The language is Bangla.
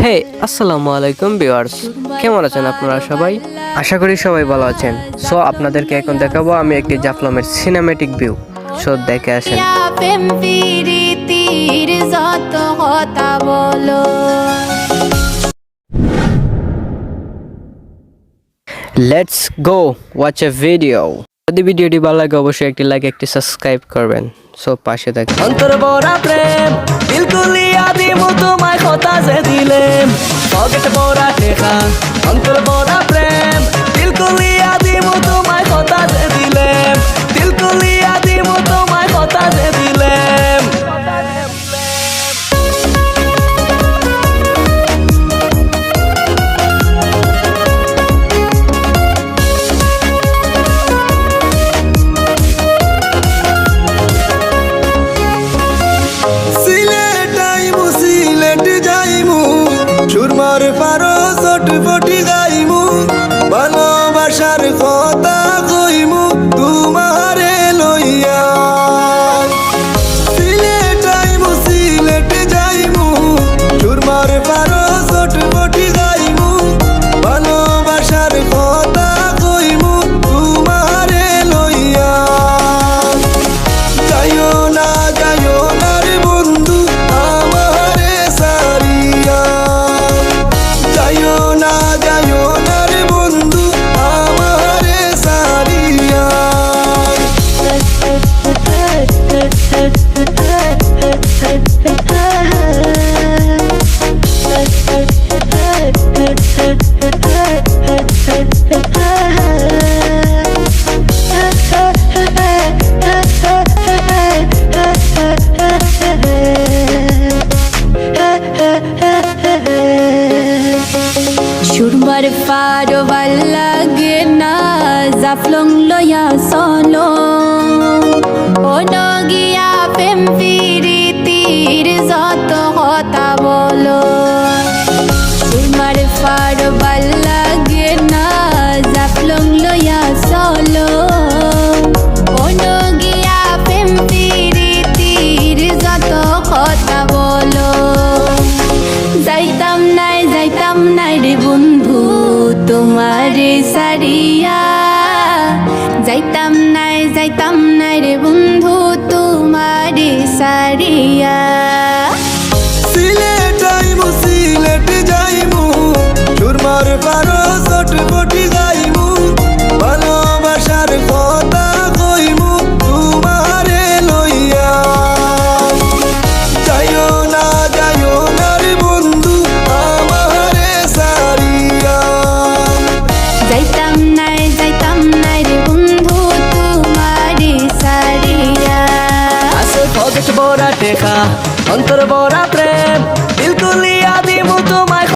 হে আসসালামু আলাইকুম ভিউয়ার্স, কেমন আছেন আপনারা সবাই? আশা করি সবাই ভালো আছেন। সো আপনাদেরকে এখন দেখাবো আমি একটি জাফলংয়ের সিনেম্যাটিক ভিউ। সো দেখে আসেন। Let's go watch A video. যদি ভিডিওটি ভালো লাগে অবশ্যই একটি লাইক, একটি সাবস্ক্রাইব করবেন। সো পাশে থাকুন। অন্তর ভরা প্রেম দিলকুলিয়া দিমু তোমায় কথা যে দিলেম পকেট ভরা টেকা অন্তর ভরা প্রেম দিলকুলিয়া দিমু তোমায় কথা যে দিলেম দিলকুলিয়া দিমু তোমায় কথা যে দিলেম সুরমার পারো চটপটি গাইমু ভালোবাসার কথা কইমু তোমারে লইয়া সিলেট আইমু সিলেট যাইমু সুরমার পারো চটপটি গাইমু ভালোবাসার কথা কইমু তোমারে লইয়া যাইও না রে বন্ধু আমারে সারিয়া যাইও না রে বন্ধু আমারে সারিয়া সুরমার পারো ভাল লাগে না জাফলং লয়া সলো ও নগিয়া প্রেম প্রীতির যত কথা বলো সুরমার পারো ভাল লাগে না জাফলং লয়া সলো ও নগিয়া প্রেম প্রীতির যত কথা বলো যাইতাম নাই রে বন্ধু তোমারে সারিয়া যাইতাম নাই রে বন্ধু তোমারে সারিয়া সিলেট আইমু সিলেট যাইমু সুরমার পারো চটপটি গাইমু ভালোবাসার কথা কইমু তোমারে লইয়া যাইও না রে বন্ধু আমারে সারিয়া যাইতাম নাই রে বন্ধু তোমারে সারিয়া আছে পকেট ভরা টেকা অন্তর ভরা প্রেম দিলকুলিয়া দিমু